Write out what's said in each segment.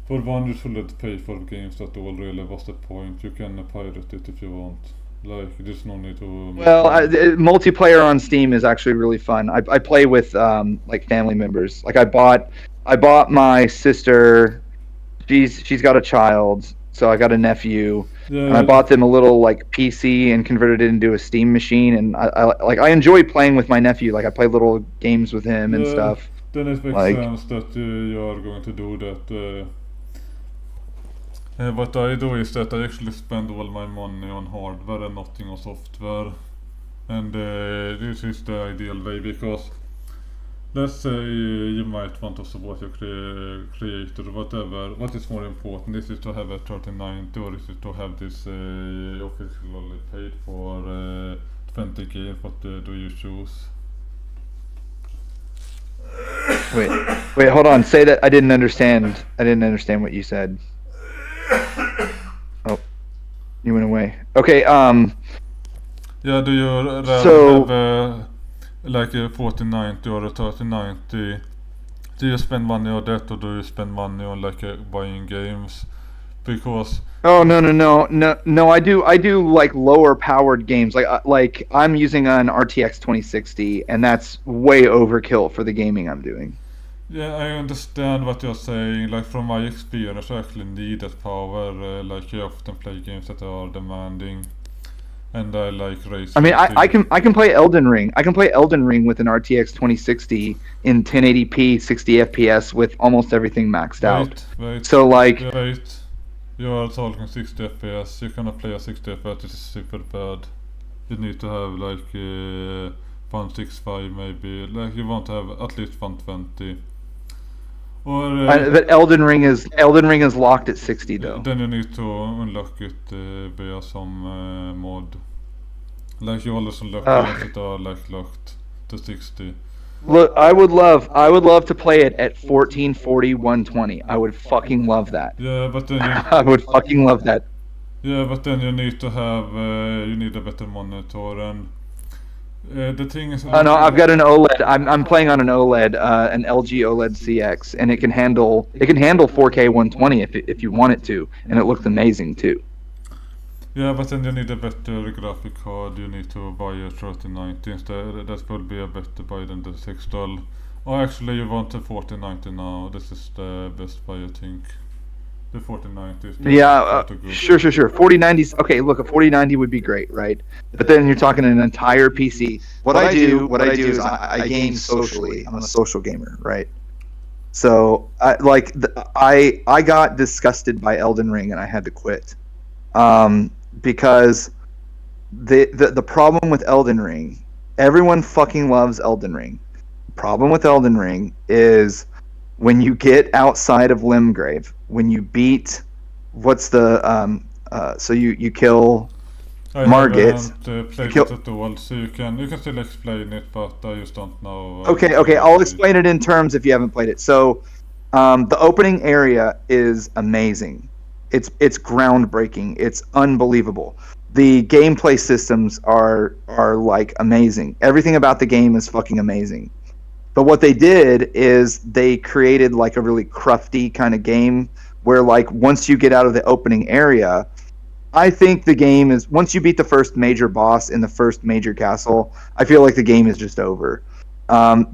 For one, you shouldn't pay for games at all, really. What's the point? You can pirate it if you want. Like, there's no need to make Well, money. multiplayer on Steam is actually really fun. I play with like family members. Like I bought my sister. She's got a child, so I got a nephew, and I Yeah, bought them a little like PC and converted it into a Steam machine. And I enjoy playing with my nephew. Like I play little games with him and yeah. stuff. Then it makes Like sense that you are going to do that. What I do is that I actually spend all my money on hardware and nothing on software. And this is the ideal way because let's say you might want to support your creator or whatever. What is more important? Is it to have a 3090 or is it to have this officially paid for 20 games? What do you choose? wait, wait, hold on. Say that. I didn't understand. I didn't understand what you said. Oh, you went away. Okay. Yeah, do you rather So have like a 4090 or a 3090? Do you spend money on that or do you spend money on like buying games? Because Oh no! I do like lower powered games. Like I'm using an RTX 2060, and that's way overkill for the gaming I'm doing. yeah, I understand what you're saying. Like from my experience, I actually need that power. Like I often play games that are demanding, and I like I mean, racing too. I can play Elden Ring. I can play Elden Ring with an RTX 2060 in 1080p, 60 FPS with almost everything maxed out. So like, Wait. You are talking 60 FPS. You cannot play a 60 FPS. It's super bad. You need to have like 165 maybe. Like you want to have at least 120. Or but Elden Ring is locked at 60 though. then you need to unlock it via some mod. Like you always unlock games that are like locked to 60. Look, I would love to play it at 1440 120. I would fucking love that. Yeah, but then I would fucking love that. you need to have you need a better monitor and the thing is Oh no, I've got an OLED. I'm playing on an OLED, an LG OLED CX, and it can handle 4K 120 if you want it to, and it looks amazing too. yeah, but then you need a better graphic card. You need to buy a 3090 instead. That will be a better buy than the 612. Oh, actually, you want a 4090 now. This is the best buy, I think. The 4090 is the Yeah, too good. sure. 4090s. Okay, look, a 4090 would be great, right? But then you're talking an entire PC. What I do is I game socially. I'm a social gamer, right? So I got disgusted by Elden Ring and I had to quit, because the problem with Elden Ring, everyone fucking loves Elden Ring. Problem with Elden Ring is when you get outside of Limgrave, when you beat what's the so you kill I Margit. haven't played kill- it at all, so you can still explain it, but I just don't know. Okay, I'll explain it in terms if you haven't played it. So the opening area is amazing. It's groundbreaking. It's unbelievable. The gameplay systems are like amazing. Everything about the game is fucking amazing. But what they did is they created like a really crufty kind of game where like once you get out of the opening area, I think the game is once you beat the first major boss in the first major castle, I feel like the game is just over,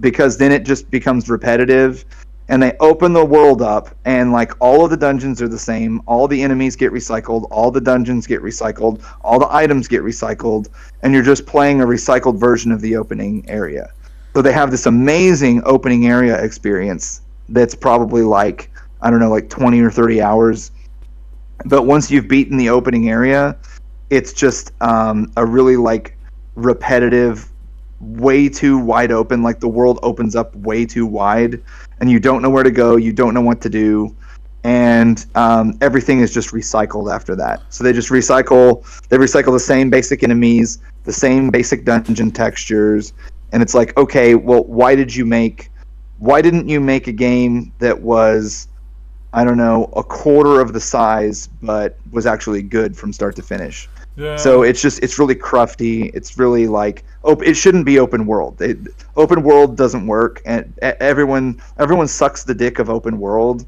because then it just becomes repetitive, and they open the world up, and like all of the dungeons are the same, all the enemies get recycled, all the dungeons get recycled, all the items get recycled, and you're just playing a recycled version of the opening area. So they have this amazing opening area experience that's probably like I don't know, like 20 or 30 hours. But once you've beaten the opening area, it's just a really like repetitive, way too wide open. Like the world opens up way too wide, and you don't know where to go. You don't know what to do, and everything is just recycled after that. So they just recycle. They recycle the same basic enemies, the same basic dungeon textures, and it's like, okay, well, why didn't you make a game that was, I don't know, a quarter of the size, but was actually good from start to finish? Yeah. So it's really crufty. It's really like it shouldn't be open world. Open world doesn't work, and everyone sucks the dick of open world.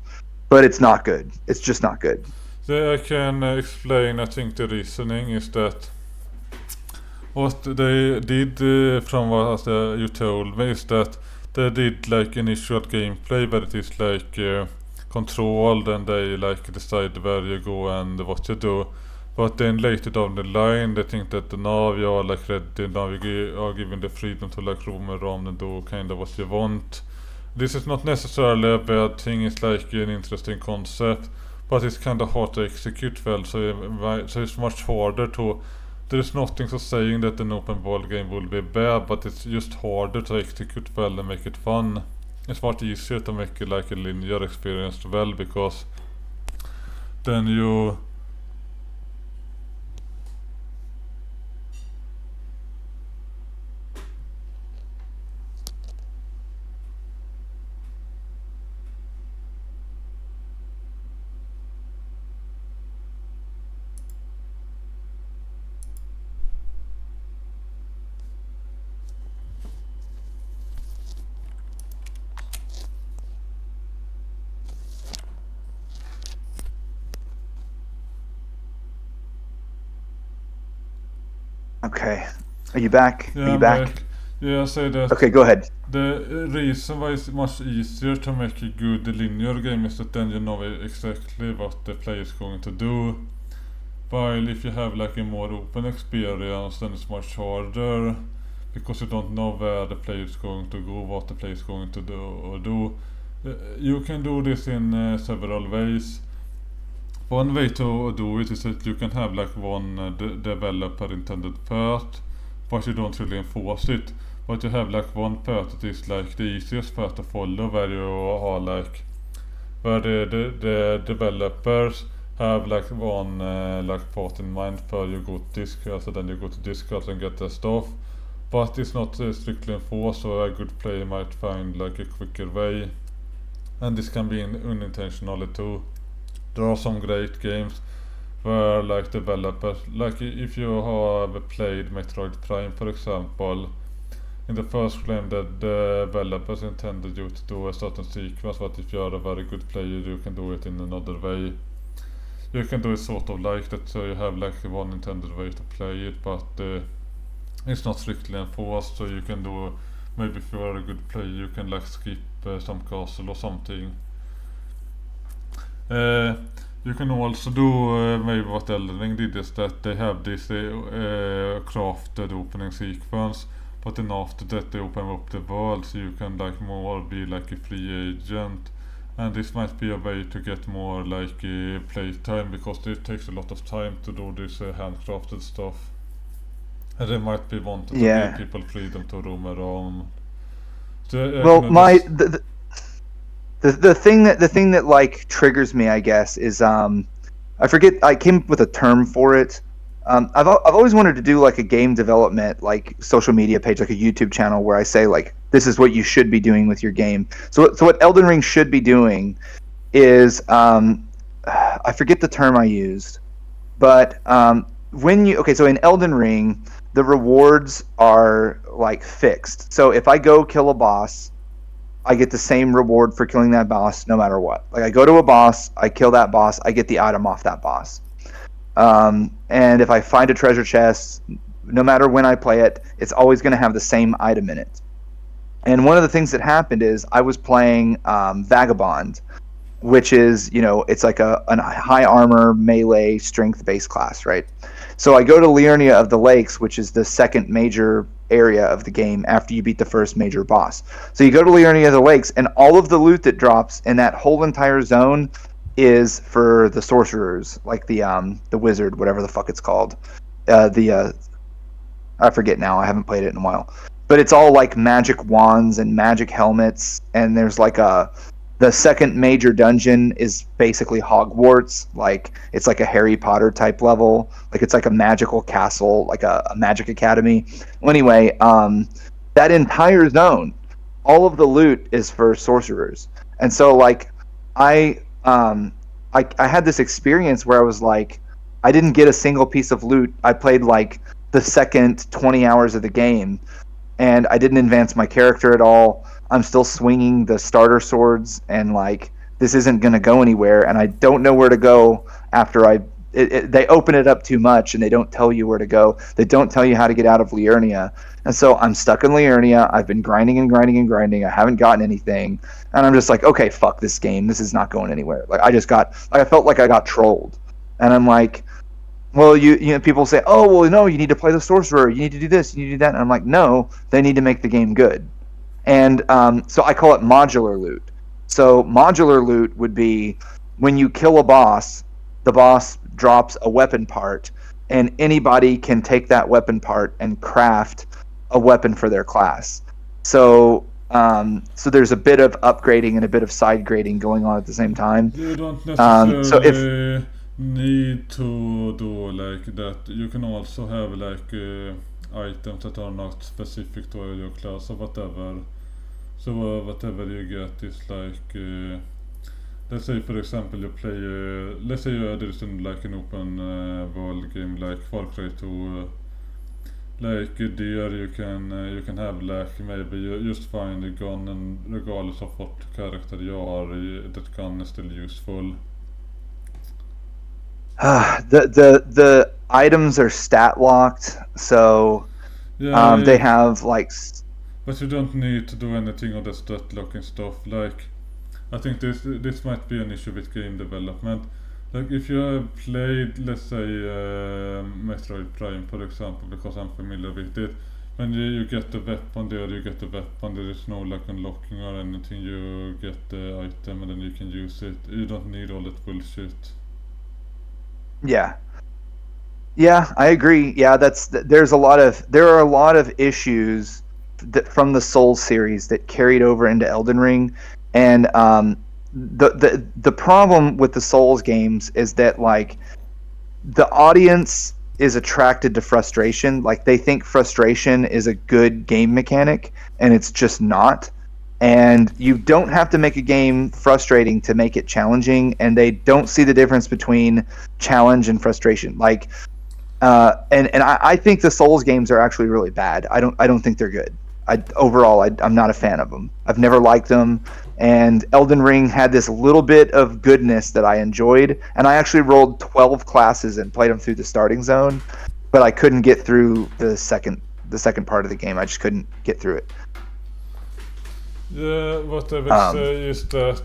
but it's not good. It's just not good. I can explain. I think the reasoning is that what they did from what you told me is that they did like initial gameplay, but it is like controlled, and they like decide where you go and what you do. But then later down the line, they think that now you are like ready, now you are given the freedom to like roam around and do kind of what you want. This is not necessarily a bad thing, it's like an interesting concept, but it's kind of hard to execute well, so it's much harder to... There is nothing to saying that an open world game will be bad, but it's just harder to execute well and make it fun. It's much easier to make it like a linear experience well, because then you... Okay. Are you back? Yeah, Are you I'm back? Yeah, I say that Okay, go ahead. the reason why it's much easier to make a good linear game is that then you know exactly what the player is going to do. While if you have like a more open experience, then it's much harder, because you don't know where the player is going to go, what the player is going to do. You can do this in several ways. One way to do it is that you can have like one developer intended path, but you don't really enforce it. But you have like one path that is like the easiest path to follow, where you are like, where the developers have like one like path in mind for you go to Discord, so then you go to Discord and get the stuff. But it's not strictly enforced, so a good player might find like a quicker way. And this can be unintentionally too. There are some great games where like developers, like if you have played Metroid Prime for example, in the first game the developers intended you to do a certain sequence, but if you are a very good player you can do it in another way. You can do it sort of like that, so you have like one intended way to play it, but it's not strictly enforced, so you can do, maybe if you are a good player you can like skip some castle or something. You can also do maybe what Elden Ring did, is that they have this crafted opening sequence, but then after that they open up the world, so you can like more be like a free agent. And this might be a way to get more like playtime, because it takes a lot of time to do this handcrafted stuff. And they might be wanting to give people freedom to roam around. So, Well, the thing that like triggers me, I guess, is I forget, I came up with a term for it. I've always wanted to do like a game development like social media page, like a YouTube channel, where I say like, this is what you should be doing with your game. So what Elden Ring should be doing is I forget the term I used, but so in Elden Ring the rewards are like fixed. So if I go kill a boss, I get the same reward for killing that boss no matter what. Like I go to a boss, I kill that boss, I get the item off that boss. And if I find a treasure chest, no matter when I play it, it's always going to have the same item in it. And one of the things that happened is I was playing Vagabond, which is, it's like a high armor melee strength base class, right? So I go to Liurnia of the Lakes, which is the second major area of the game after you beat the first major boss. So you go to Liurnia of the Lakes, and all of the loot that drops in that whole entire zone is for the sorcerers, like the wizard, whatever the fuck it's called. I forget now, I haven't played it in a while. But it's all like magic wands and magic helmets, and there's like the second major dungeon is basically Hogwarts. Like it's like a Harry Potter type level. Like it's like a magical castle, like a magic academy. Well, anyway, that entire zone, all of the loot is for sorcerers. And so like I had this experience where I was like, I didn't get a single piece of loot. I played like the second 20 hours of the game, and I didn't advance my character at all. I'm still swinging the starter swords, and like this isn't going to go anywhere, and I don't know where to go after they open it up too much, and they don't tell you where to go. They don't tell you how to get out of Liurnia. And so I'm stuck in Liurnia. I've been grinding and grinding and grinding. I haven't gotten anything. And I'm just like, okay, fuck this game. This is not going anywhere. Like I felt like I got trolled. And I'm like, well, you know, people say, oh, well, no, you need to play the sorcerer. You need to do this. You need to do that. And I'm like, no, they need to make the game good. And so I call it modular loot. So modular loot would be when you kill a boss, the boss drops a weapon part, and anybody can take that weapon part and craft a weapon for their class. So so there's a bit of upgrading and a bit of side grading going on at the same time. You don't necessarily so if need to do like that. You can also have like items that are not specific to your class or whatever. So whatever you get is like let's say for example you play let's say there's like an open world game like Far Cry 2 like there you can have like maybe you just find a gun, and regardless of what character you are, that gun is still useful. the items are stat locked, so Yeah, they have like but you don't need to do anything of the stat locking stuff. Like, I think this might be an issue with game development. Like, if you have played, let's say, Metroid Prime, for example, because I'm familiar with it, when you get the weapon there, you get the weapon. There is no like unlocking or anything. You get the item and then you can use it. You don't need all that bullshit. Yeah, I agree. Yeah, there are a lot of issues from the Souls series that carried over into Elden Ring, and the problem with the Souls games is that like the audience is attracted to frustration. Like, they think frustration is a good game mechanic, and it's just not. And you don't have to make a game frustrating to make it challenging, and they don't see the difference between challenge and frustration. Like, and I think the Souls games are actually really bad. I don't think they're good. I'm not a fan of them. I've never liked them. And Elden Ring had this little bit of goodness that I enjoyed, and I actually rolled 12 classes and played them through the starting zone, but I couldn't get through the second part of the game. I just couldn't get through it. Yeah, what I would say is that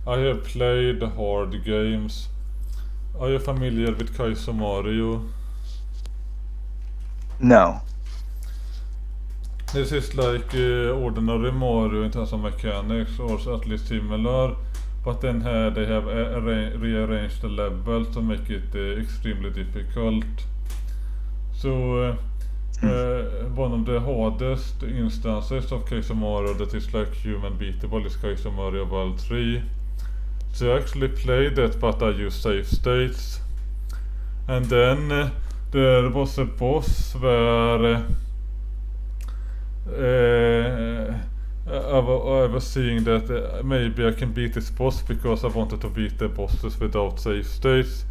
I have played hard games. Are you familiar with Kaizo Mario? No. This is like ordinary Mario in terms of mechanics, or at least similar, but then here they have rearranged the level to make it extremely difficult. So one of the hardest instances of Kaizo Mario that is like human beatable is Kaizo Mario World 3. So I actually played it, but I used save states. And then there was a boss where I was seeing that maybe I can beat this boss because I wanted to beat the bosses without save states.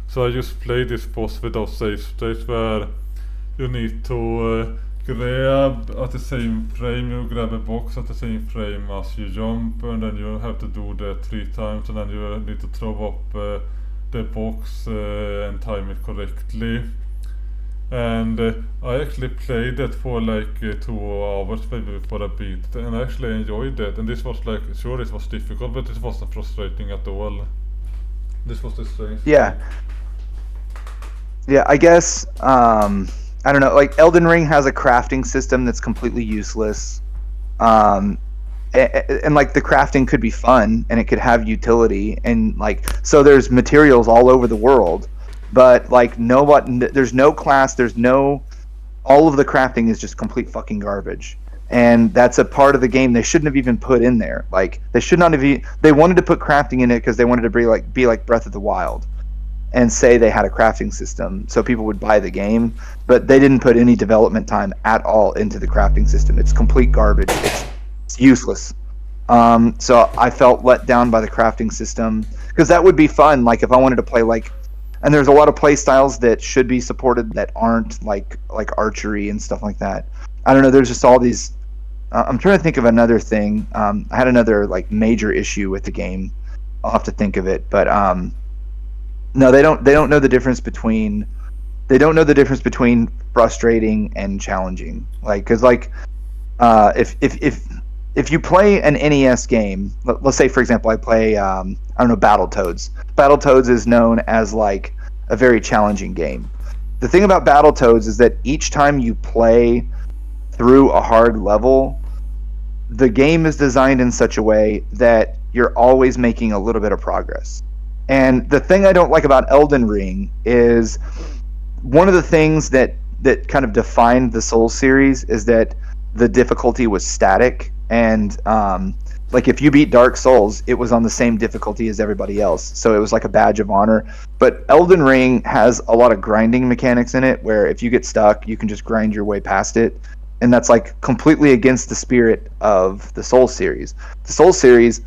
So I just played this boss without save states, where you need to grab at the same frame, you grab a box at the same frame as you jump, and then you have to do that 3 times, and then you need to throw up the box and time it correctly. And I actually played it for like 2 hours maybe before I beat it, and I actually enjoyed it. And this was like, sure, it was difficult, but it wasn't frustrating at all. This was the strange Yeah. Yeah, I guess, I don't know, like Elden Ring has a crafting system that's completely useless. And like the crafting could be fun and it could have utility, and like, so there's materials all over the world, but like there's no class, all of the crafting is just complete fucking garbage. And that's a part of the game they shouldn't have even put in there. Like, they should not have they wanted to put crafting in it because they wanted to be like Breath of the Wild and say they had a crafting system so people would buy the game, but they didn't put any development time at all into the crafting system. It's complete garbage. It's useless. So I felt let down by the crafting system, because that would be fun. Like, if I wanted to play like, and there's a lot of play styles that should be supported that aren't, like archery and stuff like that. I don't know. There's just all these. I'm trying to think of another thing. I had another like major issue with the game. I'll have to think of it, but no, they don't know the difference between frustrating and challenging. Like, cause like if you play an NES game, let's say for example I play I don't know, Battletoads. Battletoads is known as like a very challenging game. The thing about Battletoads is that each time you play through a hard level, the game is designed in such a way that you're always making a little bit of progress. And the thing I don't like about Elden Ring is one of the things that kind of defined the Souls series is that the difficulty was static, and like if you beat Dark Souls, it was on the same difficulty as everybody else, so it was like a badge of honor. But Elden Ring has a lot of grinding mechanics in it, where if you get stuck, you can just grind your way past it, and that's like completely against the spirit of the Souls series. The Souls series,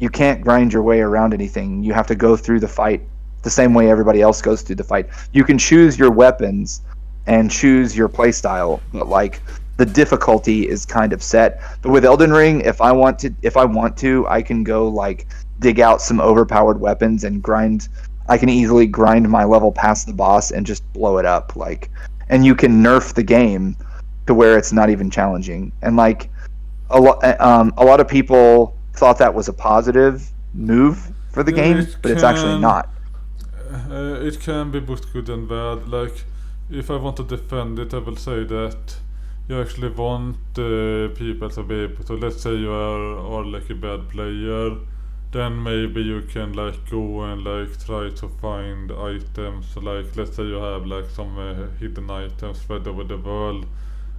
you can't grind your way around anything. You have to go through the fight the same way everybody else goes through the fight. You can choose your weapons and choose your playstyle, but like the difficulty is kind of set. But with Elden Ring, if I want to, I can go like dig out some overpowered weapons and grind. I can easily grind my level past the boss and just blow it up. Like, and you can nerf the game to where it's not even challenging. And like a lot of people thought that was a positive move for the game, but it's actually not. It can be both good and bad. Like, if I want to defend it, I will say that you actually want people to be able to, let's say you are like a bad player, then maybe you can like go and like try to find items. Like, let's say you have like some hidden items spread over the world,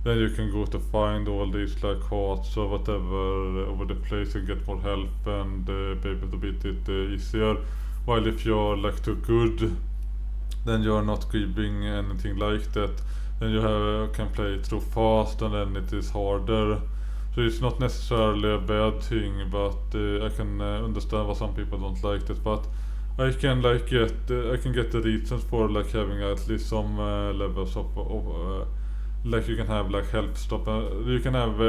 then you can go to find all these like hearts or whatever over the place and get more health and be able to beat it easier. While if you're like too good, then you're not giving anything like that. Then you can play it too fast, and then it is harder. So it's not necessarily a bad thing, but I can understand why some people don't like it. But I can like get the reasons for like having at least some levels of like you can have like health stop. You can have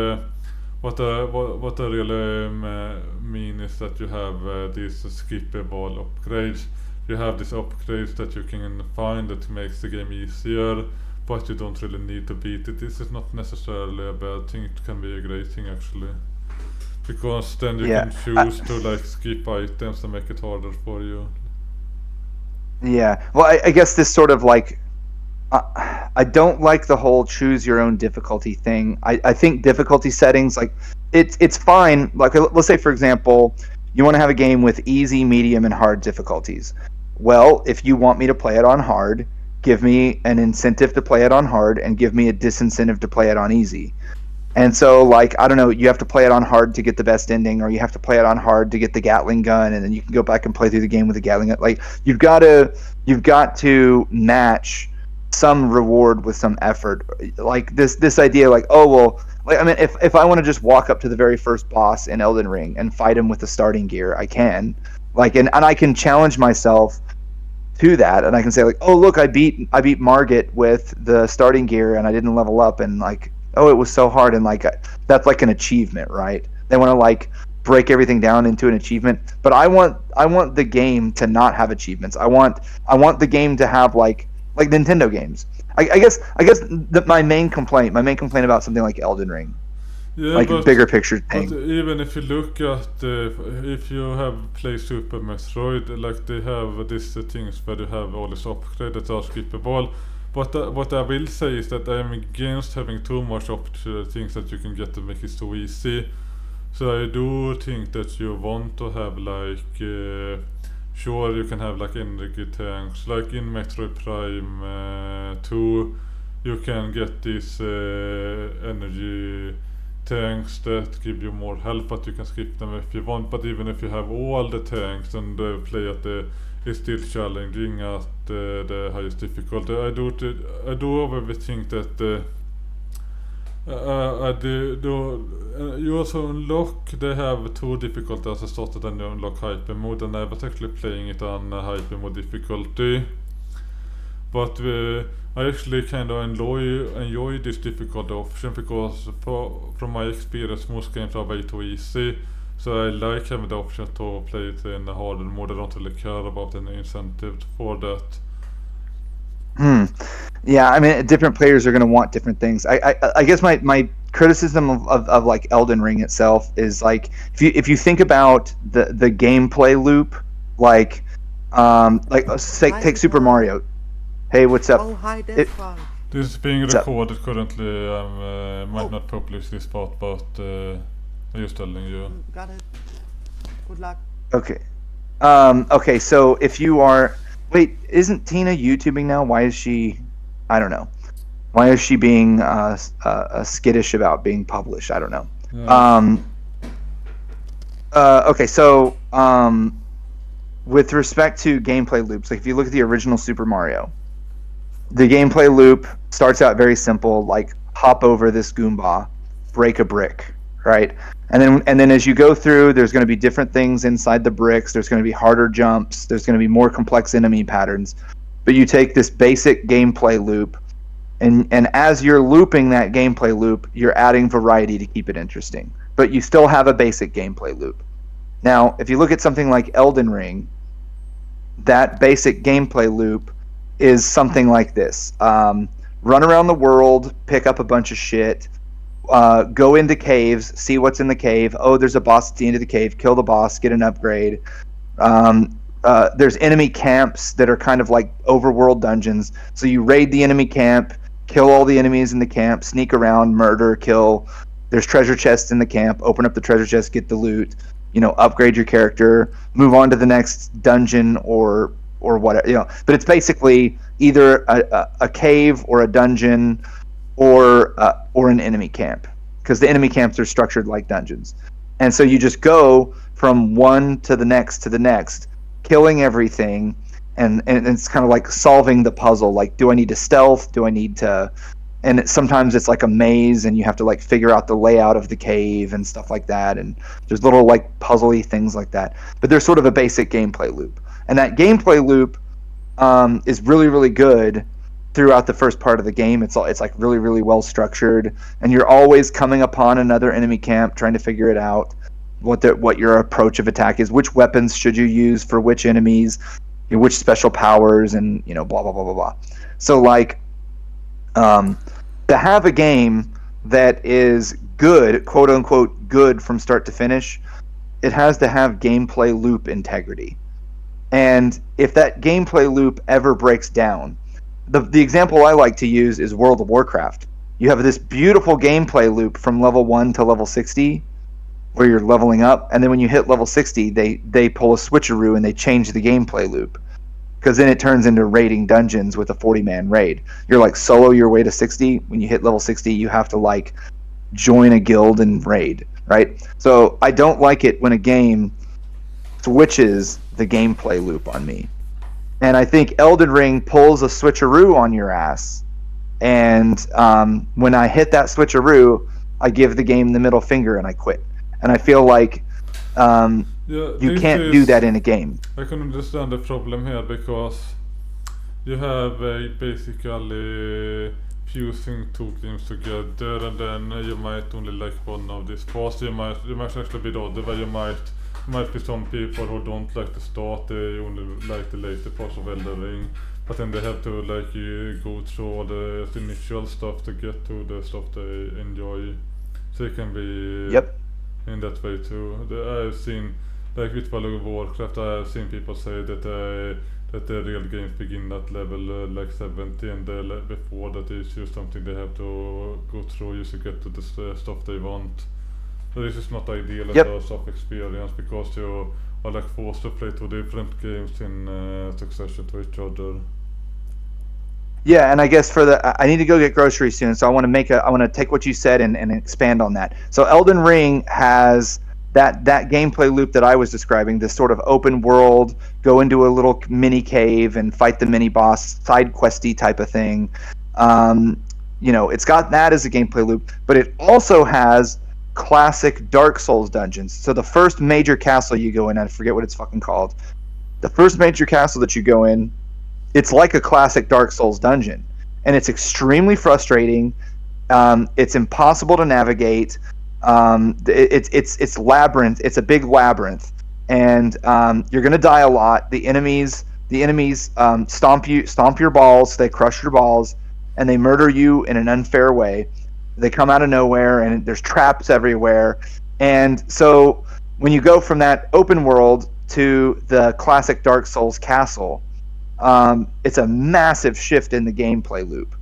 what I really mean is that you have these skippable upgrades. You have these upgrades that you can find that makes the game easier, but you don't really need to beat it. This is not necessarily a bad thing. It can be a great thing actually, because then you can choose to like skip items and make it harder for you. Yeah, well, I guess this sort of like I don't like the whole choose your own difficulty thing. I think difficulty settings, like it's fine. Like, let's say for example, you want to have a game with easy, medium, and hard difficulties. Well, if you want me to play it on hard, give me an incentive to play it on hard and give me a disincentive to play it on easy. And so, like, I don't know, you have to play it on hard to get the best ending, or you have to play it on hard to get the Gatling gun, and then you can go back and play through the game with the Gatling gun. Like, you've got to match some reward with some effort. Like this idea, like, oh well, like, I mean, if I want to just walk up to the very first boss in Elden Ring and fight him with the starting gear, I can. Like, and I can challenge myself to that, and I can say like, oh look, I beat Margit with the starting gear and I didn't level up, and like, oh, it was so hard, and like that's like an achievement, right? They want to like break everything down into an achievement, but I want the game to not have achievements. I want the game to have like Nintendo games. I guess my main complaint about something like Elden Ring, like a bigger picture thing. But even if you look at if you have played Super Metroid, like they have these things where you have all these upgrades that are skippable. But what I will say is that I am against having too much things that you can get to make it so easy. So I do think that you want to have like sure, you can have like energy tanks, like in Metroid Prime 2 you can get these energy tanks that give you more health, but you can skip them if you want. But even if you have all the tanks and play at it's still challenging at the highest difficulty. I do however think that you also unlock, they have two difficulties. I started and you unlock hyper mode, and I was actually playing it on hyper mode difficulty, but I actually kind of enjoy this difficulty option, because from my experience most games are way too easy. So I like having the option to play it in the harder mode. I don't really care about any incentive for that. Yeah, I mean, different players are going to want different things. I guess my criticism of like Elden Ring itself is like if you think about the gameplay loop, like take Super Mario. Hey, what's up? Oh, hi, It- Defran. This is being So- recorded currently. I might not publish this part, but I'm just telling you. Got it. Good luck. Okay. Okay, so if you are isn't Tina YouTubing now? Why is she? I don't know. Why is she being skittish about being published? I don't know. Okay, so with respect to gameplay loops, like if you look at the original Super Mario, the gameplay loop starts out very simple, like hop over this Goomba, break a brick, right? And then as you go through, there's going to be different things inside the bricks. There's going to be harder jumps. There's going to be more complex enemy patterns. But you take this basic gameplay loop, and as you're looping that gameplay loop, you're adding variety to keep it interesting. But you still have a basic gameplay loop. Now, if you look at something like Elden Ring, that basic gameplay loop is something like this. Run around the world, pick up a bunch of shit, go into caves, see what's in the cave. Oh, there's a boss at the end of the cave. Kill the boss, get an upgrade. There's enemy camps that are kind of like overworld dungeons. So you raid the enemy camp, kill all the enemies in the camp, sneak around, murder, kill. There's treasure chests in the camp. Open up the treasure chest, get the loot. Upgrade your character, move on to the next dungeon or whatever. But it's basically either a cave or a dungeon or an enemy camp, because the enemy camps are structured like dungeons. And so you just go from one to the next, killing everything, and it's kind of like solving the puzzle. Like, do I need to stealth? Do I need to? And sometimes it's like a maze, and you have to like figure out the layout of the cave and stuff like that. And there's little like puzzly things like that. But there's sort of a basic gameplay loop, and that gameplay loop is really, really good throughout the first part of the game. It's like really, really well structured, and you're always coming upon another enemy camp, trying to figure it out, what your approach of attack is, which weapons should you use for which enemies, which special powers, and blah blah blah blah blah. So like, to have a game that is good, quote unquote good from start to finish, it has to have gameplay loop integrity. And if that gameplay loop ever breaks down, the example I like to use is World of Warcraft. You have this beautiful gameplay loop from level 1 to level 60, where you're leveling up, and then when you hit level 60, they pull a switcheroo and they change the gameplay loop, because then it turns into raiding dungeons with a 40-man raid. You're like solo your way to 60. When you hit level 60, you have to like join a guild and raid, right? So I don't like it when a game switches the gameplay loop on me. And I think Elden Ring pulls a switcheroo on your ass. And when I hit that switcheroo, I give the game the middle finger and I quit. And I feel like you can't do that in a game. I can understand the problem here, because you have basically fusing two games together, and then you might only like one of these parts. You might actually be the other way. You might be some people who don't like the start, they only like the later parts of Elden Ring, but then they have to like go through all the initial stuff to get to the stuff they enjoy. So it can be in that way too. I've seen, like with World of Warcraft, I have seen people say that the real games begin at level like 70, and before that is just something they have to go through just to get to the stuff they want. So this is not ideal as a soft experience, because you are like forced to play two different games in succession to each other. Yeah, and I guess I need to go get groceries soon, so I want to take what you said and expand on that. So Elden Ring has that gameplay loop that I was describing, this sort of open world, go into a little mini cave and fight the mini boss, side questy type of thing. It's got that as a gameplay loop, but it also has classic Dark Souls dungeons. So the first major castle you go in, I forget what it's fucking called. The first major castle that you go in, it's like a classic Dark Souls dungeon, and it's extremely frustrating. It's impossible to navigate. It's labyrinth. It's a big labyrinth, and you're gonna die a lot. The enemies stomp your balls. They crush your balls, and they murder you in an unfair way. They come out of nowhere, and there's traps everywhere. And so when you go from that open world to the classic Dark Souls castle, it's a massive shift in the gameplay loop.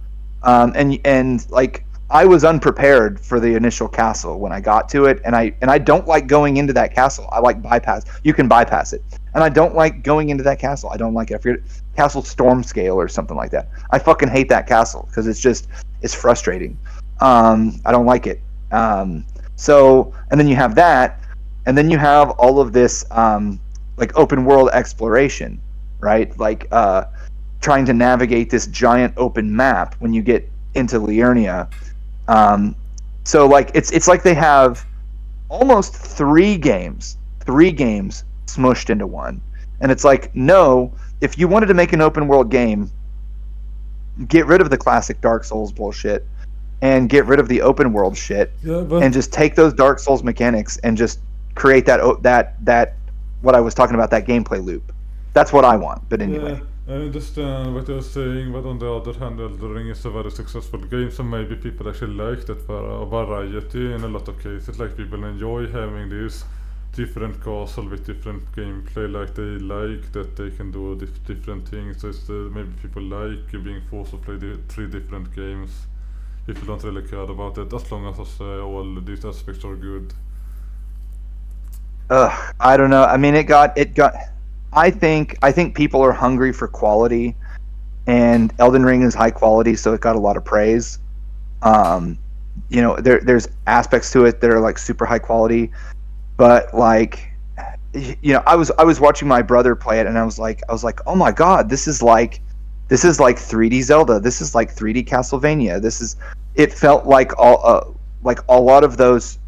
And like I was unprepared for the initial castle when I got to it, and I don't like going into that castle. I like bypass. You can bypass it, and I don't like going into that castle. I don't like it. I forget Castle Stormscale or something like that. I fucking hate that castle because it's frustrating. I don't like it. So and then you have that, and then you have all of this like open world exploration, right? Like trying to navigate this giant open map when you get into Liurnia. So like it's like they have almost three games smushed into one. And it's like, no, if you wanted to make an open world game, get rid of the classic Dark Souls bullshit and get rid of the open world shit, and just take those Dark Souls mechanics and just create that what I was talking about, that gameplay loop. That's what I want. But anyway. Yeah. I understand what you're saying, but on the other hand, Elden Ring is a very successful game, so maybe people actually like that variety in a lot of cases. Like people enjoy having this different castle with different gameplay, like they like that they can do different things. So it's, maybe people like being forced to play three different games. People don't really care about it, as long as all these aspects are good. I don't know. I mean, it got. I think people are hungry for quality, and Elden Ring is high quality, so it got a lot of praise. You know, there's aspects to it that are like super high quality, but like, you know, I was watching my brother play it, and I was like, oh my god, this is like 3D Zelda. This is like 3D Castlevania. It felt like a lot of those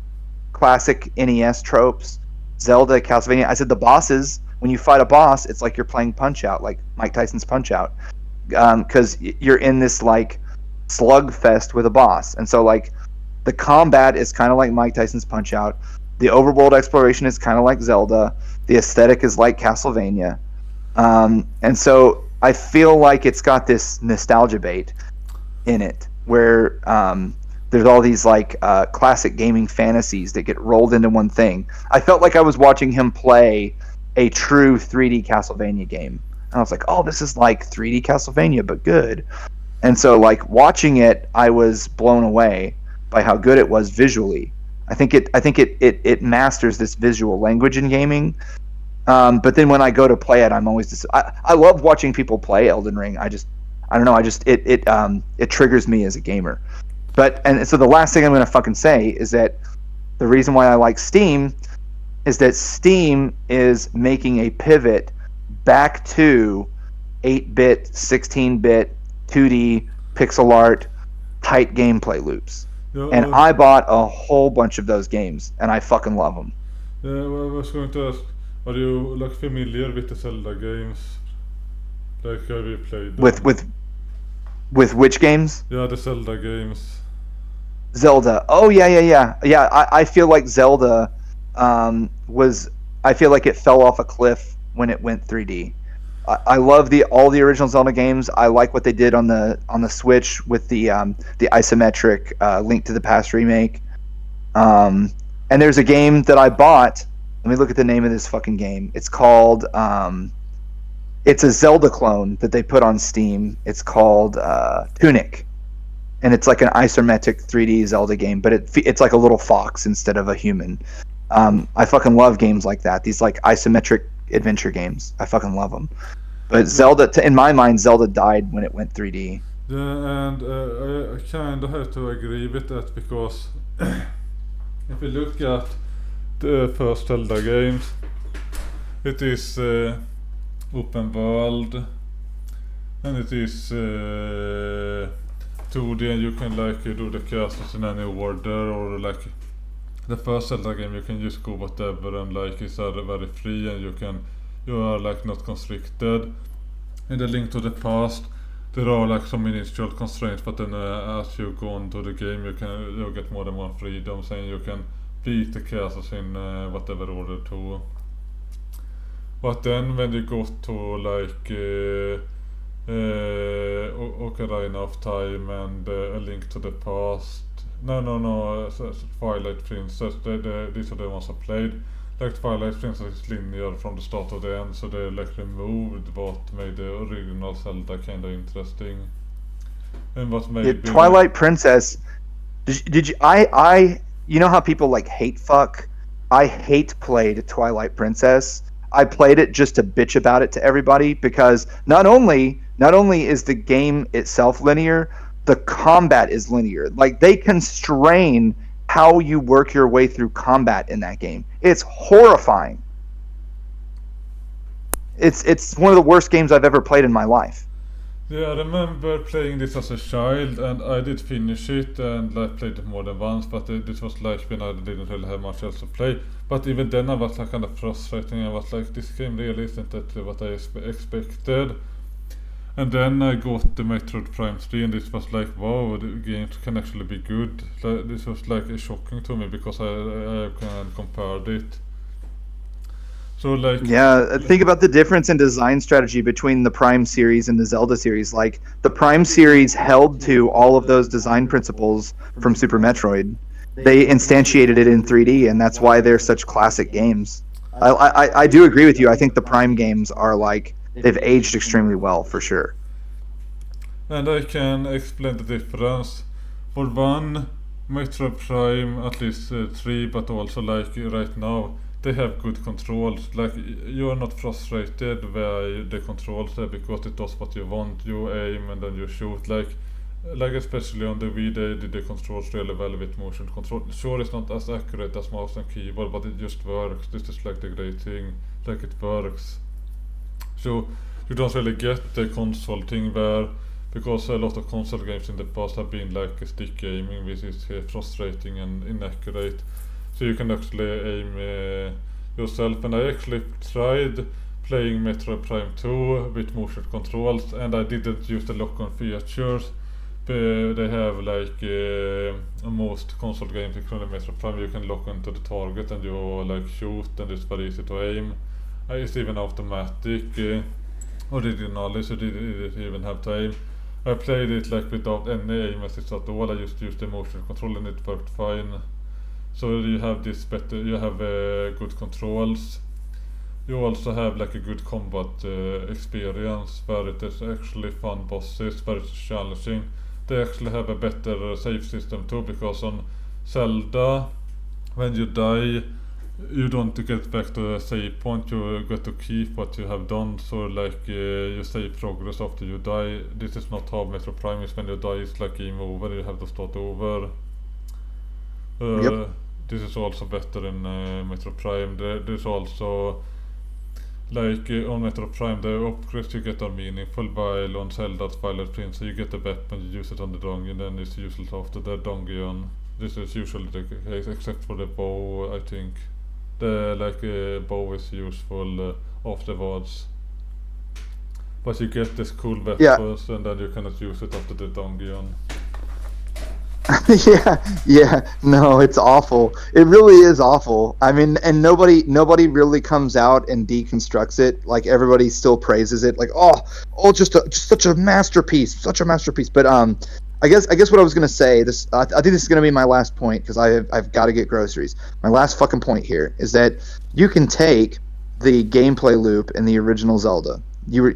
classic NES tropes, Zelda, Castlevania. I said the bosses. When you fight a boss, it's like you're playing Punch-Out, like Mike Tyson's Punch-Out, because you're in this like slugfest with a boss, and so like the combat is kind of like Mike Tyson's Punch-Out. The overworld exploration is kind of like Zelda. The aesthetic is like Castlevania, and so I feel like it's got this nostalgia bait in it, where there's all these like classic gaming fantasies that get rolled into one thing. I felt like I was watching him play a true 3D Castlevania game. And I was like, oh, this is like 3D Castlevania, but good. And so like watching it, I was blown away by how good it was visually. I think it masters this visual language in gaming. But then when I go to play it, I'm always I love watching people play Elden Ring. I don't know, it triggers me as a gamer. And so the last thing I'm gonna fucking say is that the reason why I like Steam is that Steam is making a pivot back to 8-bit, 16-bit, 2D, pixel art, tight gameplay loops. Yeah, and I bought a whole bunch of those games, and I fucking love them. Yeah, well, I was going to ask, are you like familiar with the Zelda games? Like, have you played them? With which games? Yeah, the Zelda games. Zelda. Oh yeah. I feel like Zelda I feel like it fell off a cliff when it went 3D. I love all the original Zelda games. I like what they did on the Switch with the isometric Link to the Past remake. And there's a game that I bought. Let me look at the name of this fucking game. It's called it's a Zelda clone that they put on Steam. It's called Tunic. And it's like an isometric 3D Zelda game, but it's like a little fox instead of a human. I fucking love games like that. These like isometric adventure games. I fucking love them. But Zelda, in my mind, Zelda died when it went 3D. Yeah, and I kind of have to agree with that, because if you look at the first Zelda games, it is open world, and it is 2D, and you can like do the castles in any order, or like the first Zelda game you can just go whatever, and like it's very free, and you are like not constricted. In the Link to the Past, there are like some initial constraints, but then as you go on to the game, you get more and more freedoms, and you can beat the castles in whatever order to. But then when you go to like Ocarina of Time and A Link to the Past, Twilight Princess, these are the ones I played. Like Twilight Princess is linear from the start to the end, so they like removed what made the original Zelda kind of interesting. And what made Twilight Princess. Did you? You know how people like hate fuck? I hate played Twilight Princess. I played it just to bitch about it to everybody because not only is the game itself linear, the combat is linear. Like they constrain how you work your way through combat in that game. It's horrifying. It's one of the worst games I've ever played in my life. Yeah, I remember playing this as a child, and I did finish it, and I played it more than once, but this was like when I didn't really have much else to play. But even then I was like kind of frustrating. I was like, this game really isn't what I expected. And then I got the Metroid Prime 3, and this was like, wow, the games can actually be good. This was like shocking to me because I kind of compared it. So like, yeah, think about the difference in design strategy between the Prime series and the Zelda series. Like the Prime series held to all of those design principles from Super Metroid. They instantiated it in 3D, and that's why they're such classic games. I do agree with you. I think the Prime games are like they've aged extremely well for sure. And I can explain the difference. For one, Metroid Prime, at least 3, but also like right now, they have good controls. Like you are not frustrated by the controls there because it does what you want. You aim and then you shoot. Like especially on the Wii, they did the controls really well with motion control. Sure, it's not as accurate as mouse and keyboard, but it just works. This is like the great thing. Like it works. So you don't really get the console thing where, because a lot of console games in the past have been like stick aiming, which is frustrating and inaccurate. So you can actually aim yourself, and I actually tried playing Metroid Prime 2 with motion controls, and I didn't use the lock-on features. They have like most console games, including Metroid Prime, you can lock onto the target and you like shoot, and it's very easy to aim. It's even automatic originally, so didn't even have to aim. I played it like without any aim assist at all. I just used the motion control and it worked fine. So you have this better, you have good controls. You also have like a good combat experience where it is actually fun bosses, where it's challenging. They actually have a better save system too, because on Zelda, when you die, you don't get back to a save point, you get to keep what you have done. So like you save progress after you die. This is not how Metro Prime is. When you die, it's like game over, you have to start over. Yep. This is also better in Metro Prime. There's also like on Metro Prime, the upgrades you get are meaningful, while on Zelda Twilight Princess you get the weapon, you use it on the dungeon, then it's useless after the dungeon. This is usually the case, except for the bow, I think. The bow is useful afterwards. But you get this cool weapons, and then you cannot use it after the dungeon. No, it's awful. It really is awful. I mean, and nobody really comes out and deconstructs it. Like everybody still praises it. Like, just such a masterpiece, But I guess what I was gonna say, I think this is gonna be my last point because I've got to get groceries. My last fucking point here is that you can take the gameplay loop in the original Zelda. You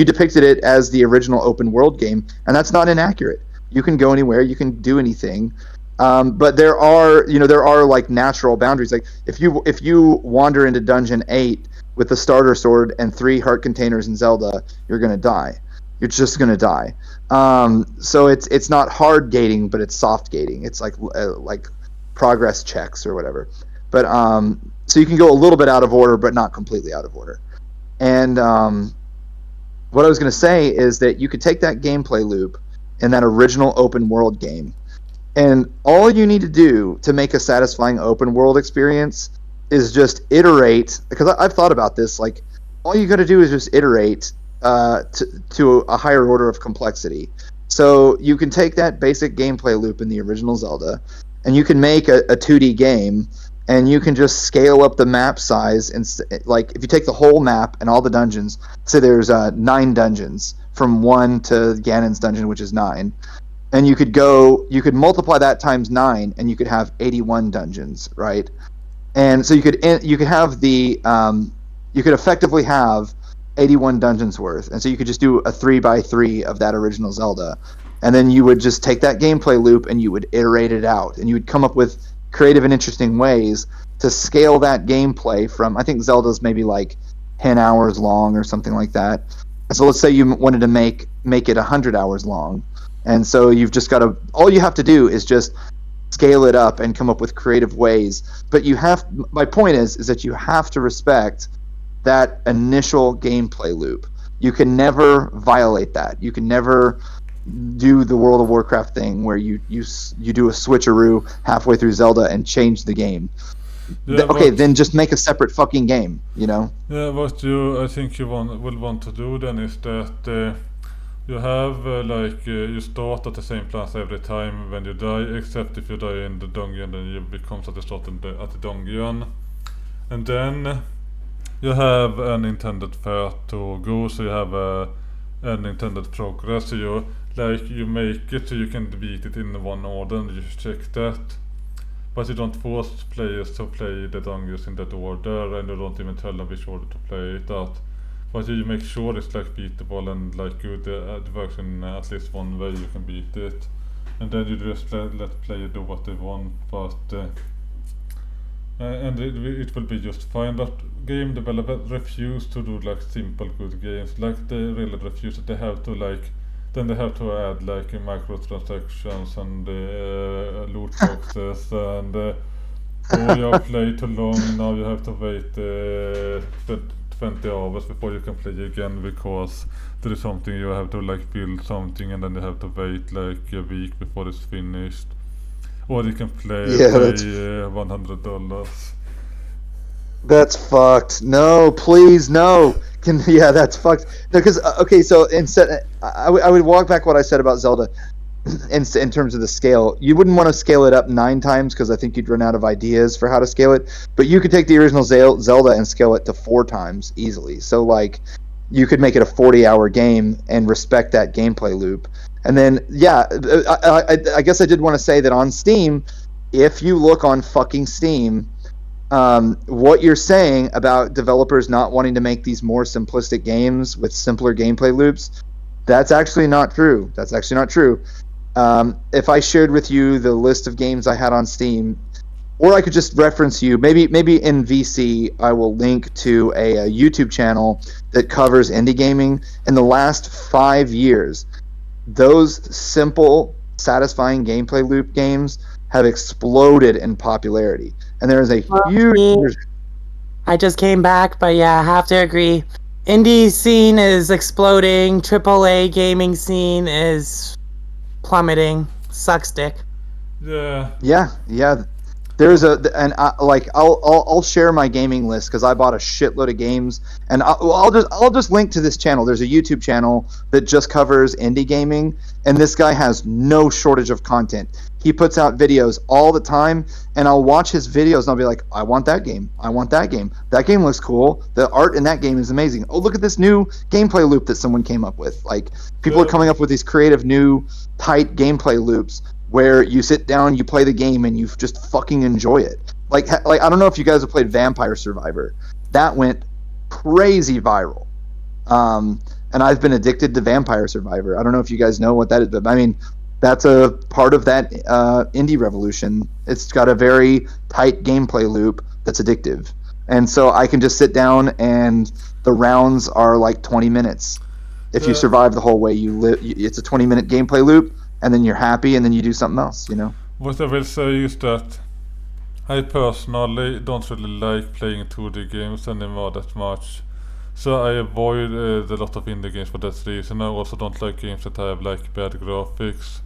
depicted it as the original open world game, and that's not inaccurate. You can go anywhere, you can do anything, but there are like natural boundaries. Like if you wander into Dungeon 8 with the starter sword and 3 heart containers in Zelda, you're gonna die. You're just gonna die. So it's not hard gating, but it's soft gating. It's like progress checks or whatever. But so you can go a little bit out of order, but not completely out of order. And what I was gonna say is that you could take that gameplay loop in that original open world game, and all you need to do to make a satisfying open world experience is just iterate. Because I've thought about this, like all you got to do is just iterate to a higher order of complexity. So you can take that basic gameplay loop in the original Zelda, and you can make a 2D game, and you can just scale up the map size. And like, if you take the whole map and all the dungeons, say there's 9 dungeons from 1 to Ganon's dungeon, which is 9, and you could multiply that times 9, and you could have 81 dungeons, right? And so you could have you could effectively have 81 dungeons worth, and so you could just do a 3x3 of that original Zelda, and then you would just take that gameplay loop and you would iterate it out, and you would come up with creative and interesting ways to scale that gameplay from, I think Zelda's maybe like 10 hours long or something like that. And so let's say you wanted to make it 100 hours long, and so you've just got to, all you have to do is just scale it up and come up with creative ways. But my point is that you have to respect that initial gameplay loop. You can never violate that. You can never do the World of Warcraft thing where you do a switcheroo halfway through Zelda and change the game. Yeah, then just make a separate fucking game, you know? Yeah, what I think you will want to do then is that you have you start at the same place every time when you die, except if you die in the dungeon, then you become at the start at the dungeon, and then you have an intended path to go, so you have an intended progress, so you make it so you can beat it in one order, and you check that. But you don't force players to play the dungeons in that order, and you don't even tell them which order to play it at. But you make sure it's like beatable and like good, it works in at least one way you can beat it. And then you just let players do what they want, but and it will be just fine. But game developers refuse to do like simple good games, like they really refuse it. They have to then they have to add like microtransactions and loot boxes and oh, you have played too long, now you have to wait 20 hours before you can play again because there is something you have to like build something, and then you have to wait like a week before it's finished. Or you can pay $100. That's fucked. No, please, no. That's fucked. No, because okay, so instead, I would walk back what I said about Zelda, in terms of the scale. You wouldn't want to scale it up 9 times because I think you'd run out of ideas for how to scale it. But you could take the original Zelda and scale it to 4 times easily. So like, you could make it a 40-hour game and respect that gameplay loop. And then I guess I did want to say that on Steam, if you look on fucking Steam, what you're saying about developers not wanting to make these more simplistic games with simpler gameplay loops, that's actually not true. If I shared with you the list of games I had on Steam, or I could just reference you, maybe in VC, I will link to a YouTube channel that covers indie gaming. In the last 5 years, those simple, satisfying gameplay loop games have exploded in popularity. And there is a huge... I just came back, but yeah, I have to agree. Indie scene is exploding. AAA gaming scene is plummeting. Sucks dick. Yeah. Yeah. There's I'll share my gaming list because I bought a shitload of games, and I'll just link to this channel. There's a YouTube channel that just covers indie gaming, and this guy has no shortage of content. He puts out videos all the time, and I'll watch his videos and I'll be like, I want that game. That game looks cool. The art in that game is amazing. Oh, look at this new gameplay loop that someone came up with. Like, people are coming up with these creative new tight gameplay loops where you sit down, you play the game, and you just fucking enjoy it. Like I don't know if you guys have played Vampire Survivor. That went crazy viral. And I've been addicted to Vampire Survivor. I don't know if you guys know what that is, but I mean, that's a part of that indie revolution. It's got a very tight gameplay loop that's addictive. And so I can just sit down, and the rounds are like 20 minutes. If you survive the whole way, it's a 20-minute gameplay loop, and then you're happy, and then you do something else, you know? What I will say is that I personally don't really like playing 2D games anymore that much. So I avoid a lot of indie games for that reason. I also don't like games that have like bad graphics.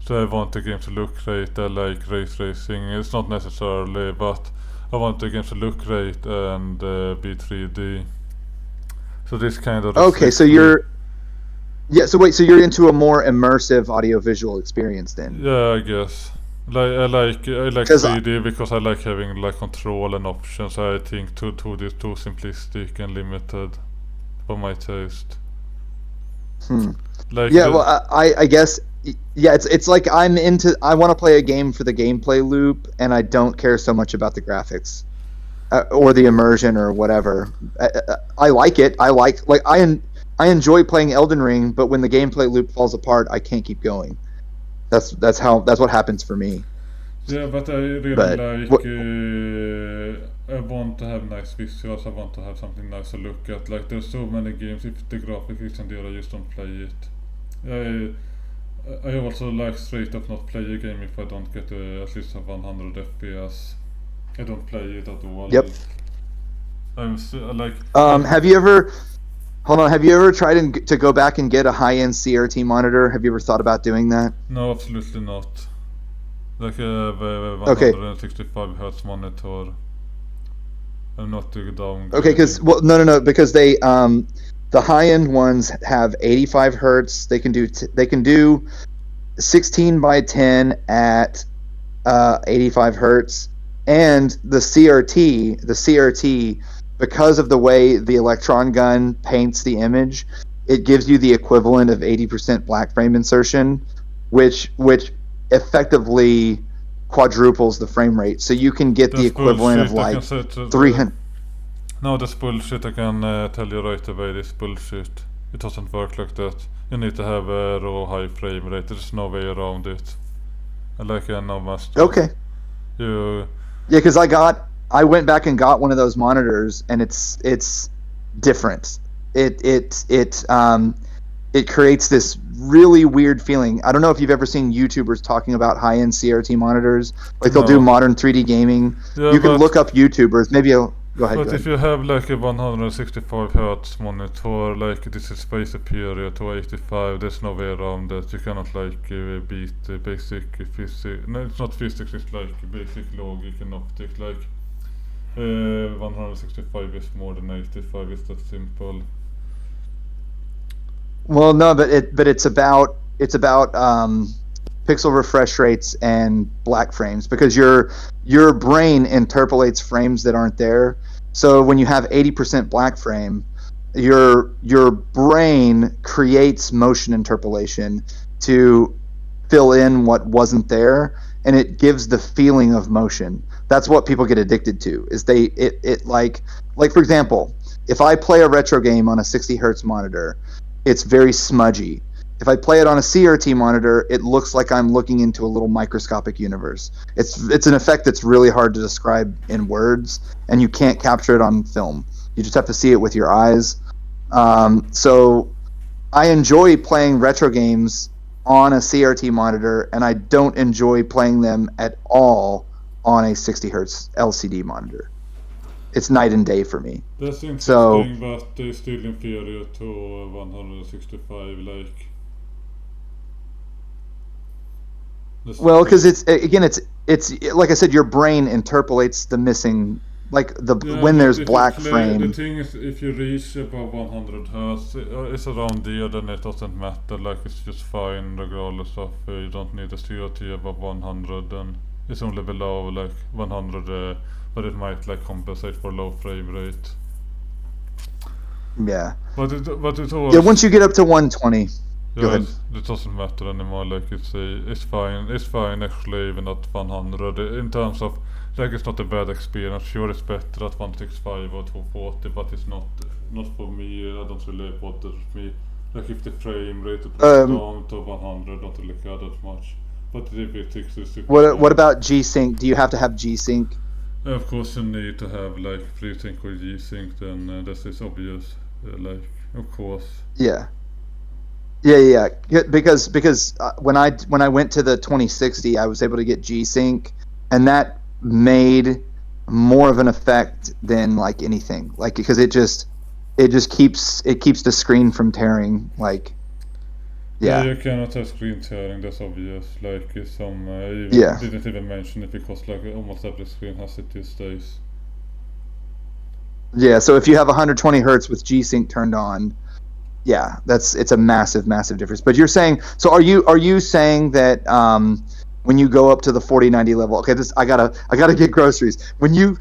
So I want the game to look great. I like ray tracing. It's not necessarily, but I want the game to look great and be 3D. So this kind of... Okay, so you're... Yeah, so wait, so you're into a more immersive audiovisual experience then? Yeah, I guess. I like 'Cause 3D because I like having like control and options. I think 2D is too simplistic and limited for my taste. Like Yeah, well, I guess, yeah, it's like I want to play a game for the gameplay loop, and I don't care so much about the graphics or the immersion or whatever. I like it. I enjoy playing Elden Ring, but when the gameplay loop falls apart, I can't keep going. That's what happens for me. yeah, but I really But like. I want to have nice visuals. I want to have something nice to look at. Like there's so many games. If the graphic isn't there, I just don't play it. I also like straight up not play a game if I don't get at least a 100 FPS. I don't play it at all. Yep. Like. Have you ever? Hold on. Have you ever tried to go back and get a high-end CRT monitor? Have you ever thought about doing that? No, absolutely not. Like a Okay. 165 hertz monitor. I'm not doing down. Okay, because no, because they the high end ones have 85 hertz. They can do 16 by 10 at 85 hertz, and the CRT because of the way the electron gun paints the image, it gives you the equivalent of 80% black frame insertion, which effectively quadruples the frame rate. So you can get the That's equivalent of bullshit. I like can say 300. No, that's bullshit. I can tell you right away. This bullshit. It doesn't work like that. You need to have a raw high frame rate. There's no way around it. Like a no master. Okay. You. Yeah, because I went back and got one of those monitors, and it's different. It creates this really weird feeling. I don't know if you've ever seen YouTubers talking about high-end CRT monitors. Like they'll do No. modern 3D gaming. Yeah, You can but- look up YouTubers. Maybe go ahead. But Go if ahead. you have like a 165 hertz monitor, like this is space superior to 85, there's no way around that. You cannot like beat the basic physics. No, it's not physics. It's like basic logic and optics. Like 165 is more than 85. It's that simple. Well, no, but it's about pixel refresh rates and black frames, because your brain interpolates frames that aren't there. So when you have 80% black frame, your brain creates motion interpolation to fill in what wasn't there, and it gives the feeling of motion. That's what people get addicted to. Is it like for example, if I play a retro game on a 60 hertz monitor, it's very smudgy. If I play it on a CRT monitor, it looks like I'm looking into a little microscopic universe. It's an effect that's really hard to describe in words, and you can't capture it on film. You just have to see it with your eyes. So I enjoy playing retro games on a CRT monitor, and I don't enjoy playing them at all on a 60 hertz LCD monitor. It's night and day for me. That's interesting, So- but it's still inferior to 165. Like. That's- Well, because it's like I said, your brain interpolates the missing, like Yeah, when there's if you black play- The frame. thing is, if you reach above 100 hertz, it's around there, then it doesn't matter. Like it's just fine regardless of you don't need a CRT above 100. Then it's only below like 100, but it might like compensate for low frame rate. Yeah, But it's always yeah. Once you get up to 120, go ahead. It doesn't matter anymore. Like it's fine. It's fine actually, even at 100. In terms of like, it's not a bad experience. Sure, it's better at 165 or 240, but it's not for me. I don't really bother me. Like if the frame rate drops down to 100, don't really care that much. But if it takes this, What about G-Sync? Do you have to have G-Sync? Of course, you need to have like FreeSync or G-Sync. Then this is obvious. Like of course. Yeah. Because when I went to the 2060, I was able to get G-Sync, and that made more of an effect than like anything. Like because it just keeps the screen from tearing. Like, yeah. You cannot have screen tearing. That's obvious. Like some I Yeah. didn't even mention it because like almost every screen has it these days. Yeah, so if you have 120 hertz with G-Sync turned on, yeah, it's a massive difference. But you're saying, so are you saying that when you go up to the 4090 level. Okay, I gotta get groceries. When you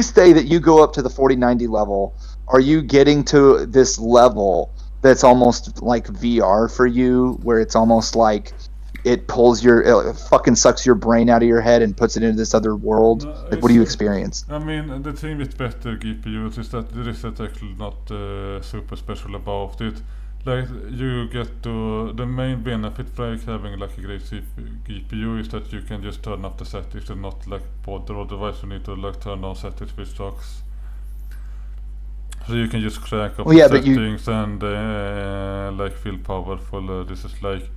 say that you go up to the 4090 level, are you getting to this level that's almost like VR for you, where it's almost like it fucking sucks your brain out of your head and puts it into this other world? No, Like, what do you experience? I mean, the thing with better GPUs is that there is actually not super special about it. Like, you get to the main benefit for like having like a great GPU is that you can just turn off the settings and not like bother. Otherwise, you need to like turn on settings which sucks. So you can just crank up Well, yeah, the but you- settings and like feel powerful. This is like,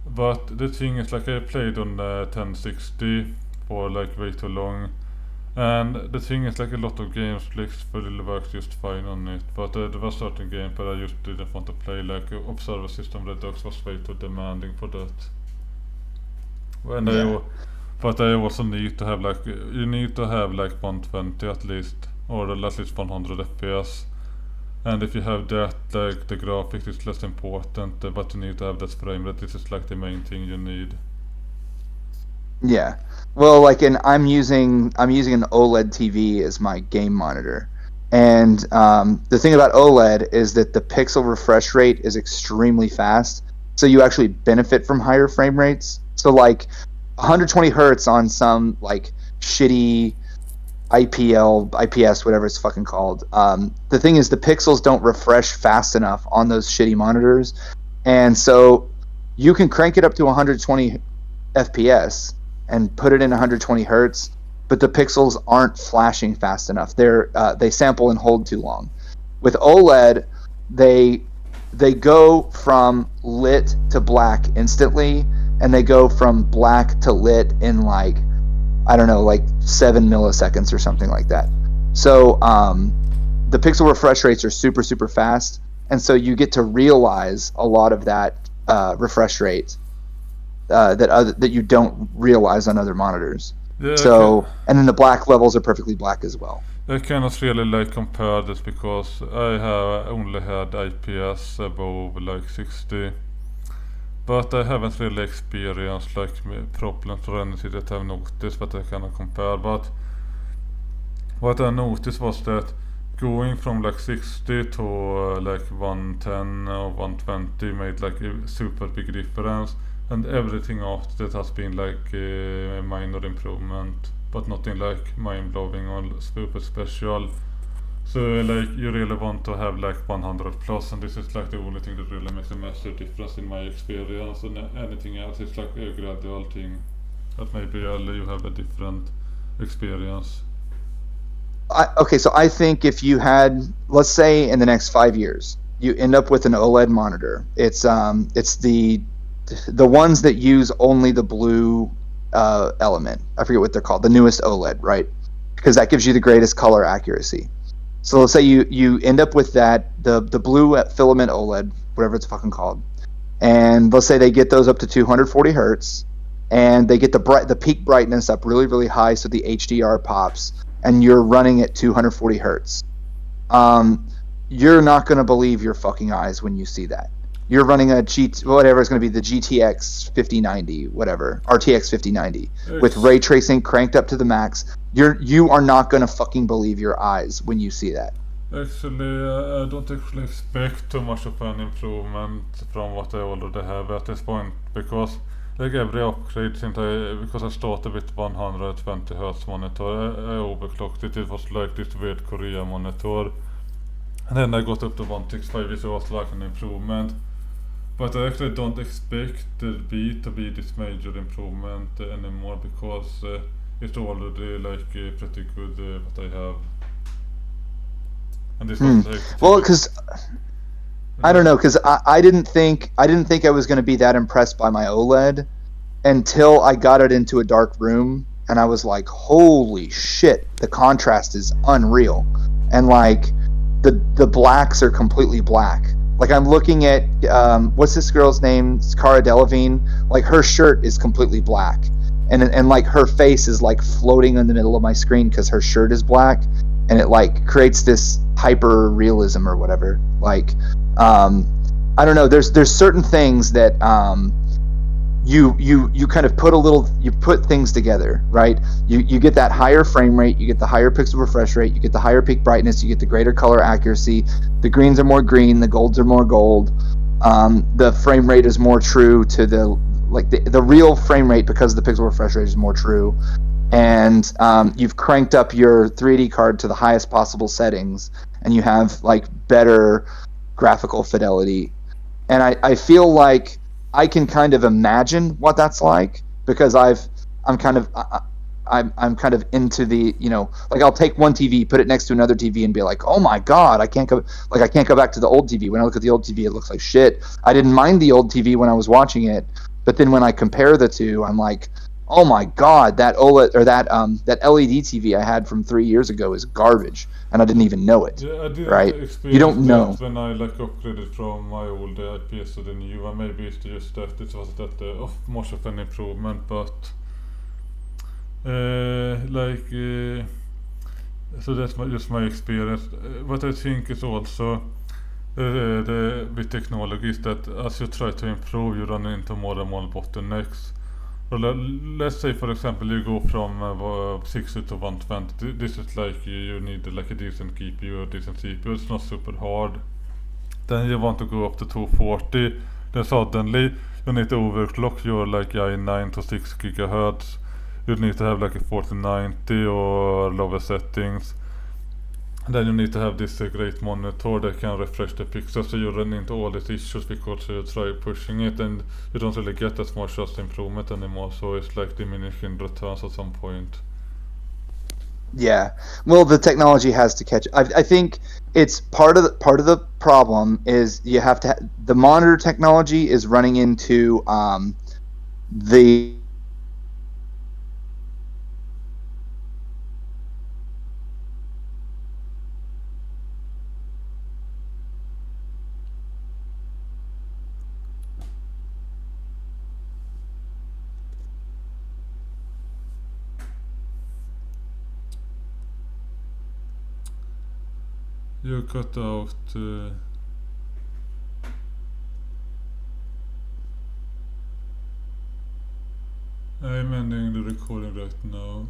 but the thing is, like, I played on 1060 for like way too long, and the thing is, like, a lot of games really works just fine on it. But there was certain games where I just didn't want to play. Like Observer System Redux was way too demanding for that. But I also need to have like, you need to have like 120 at least, or at least 100 FPS. And if you have that, like, the graphics is less important, but you need to have that frame rate. This is like the main thing you need. Yeah. Well, like, I'm using an OLED TV as my game monitor, and the thing about OLED is that the pixel refresh rate is extremely fast, so you actually benefit from higher frame rates. So like 120 hertz on some like shitty IPS, whatever it's fucking called. The thing is, the pixels don't refresh fast enough on those shitty monitors, and so you can crank it up to 120 FPS and put it in 120 hertz, but the pixels aren't flashing fast enough. They sample and hold too long. With OLED, they go from lit to black instantly, and they go from black to lit in like, I don't know, like 7 milliseconds or something like that. So the pixel refresh rates are super, super fast, and so you get to realize a lot of that refresh rate that you don't realize on other monitors. Yeah, So, and then the black levels are perfectly black as well. I cannot really like compare this because I have only had IPS above like 60. But I haven't really experienced like problems or anything that I've noticed that I cannot compare. But what I noticed was that going from like 60 to like 110 or 120 made like a super big difference, and everything after that has been like a minor improvement, but nothing like mind-blowing or super special. So like, you really want to have like 100 plus, and this is like the only thing that really makes a massive difference in my experience, and anything else is like a gradual thing that maybe you have a different experience. Okay, so I think if you had, let's say in the next 5 years, you end up with an OLED monitor. It's the ones that use only the blue element. I forget what they're called. The newest OLED, right? Because that gives you the greatest color accuracy. So let's say you end up with that, the blue filament OLED, whatever it's fucking called, and let's say they get those up to 240 hertz, and they get the peak brightness up really, really high, so the HDR pops, and you're running at 240 hertz. You're not going to believe your fucking eyes when you see that. You're running whatever is going to be the GTX 5090, whatever, RTX 5090, with ray tracing cranked up to the max. You are not going to fucking believe your eyes when you see that. Actually, I don't actually expect too much of an improvement from what I already have at this point, because like every upgrade because I started with 120 Hz monitor, I overclocked it. It was like this weird Korea monitor, and then I got up to 165, which was like an improvement. But I actually don't expect there to be this major improvement anymore, because it's already like pretty good what I have. And this was like, well, because I don't know, because I didn't think I was going to be that impressed by my OLED until I got it into a dark room, and I was like, holy shit, the contrast is unreal, and like the blacks are completely black. Like, I'm looking at what's this girl's name, Cara Delevingne. Like, her shirt is completely black, and like her face is like floating in the middle of my screen because her shirt is black, and it like creates this hyper realism or whatever. Like, I don't know. There's certain things that you kind of put things together, right? You get that higher frame rate, you get the higher pixel refresh rate, you get the higher peak brightness, you get the greater color accuracy. The greens are more green, the golds are more gold. The frame rate is more true to the real frame rate because the pixel refresh rate is more true. And you've cranked up your 3D card to the highest possible settings, and you have like better graphical fidelity. And I feel like I can kind of imagine what that's like because I'm kind of into the, like I'll take one TV, put it next to another TV, and be like, oh my god, I can't go back to the old TV. When I look at the old TV, it looks like shit. I didn't mind the old TV when I was watching it, but then when I compare the two, I'm like, oh my god, that OLED or that LED TV I had from 3 years ago is garbage, and I didn't even know it. Yeah, I didn't right? experience You don't know. that when I like upgraded from my old IPS to the new one. Maybe it's just that it was that of much of an improvement, but so that's just my experience. What I think is also with technology is that as you try to improve, you run into more and more bottlenecks. Well, let's say for example you go from 60 to 120. This is like you need like a decent GPU, a decent CPU. It's not super hard. Then you want to go up to 240. Then suddenly you need to overclock your like i9 to 6 gigahertz. You need to have like a 4090 or lower settings. Then you need to have this great monitor that can refresh the pixels, so you run into all these issues because you try pushing it and you don't really get as much as improvement anymore, so it's like diminishing returns at some point. Yeah, well, the technology has to catch. I think it's part of the problem is you have to the monitor technology is running into the You cut out I'm ending the recording right now.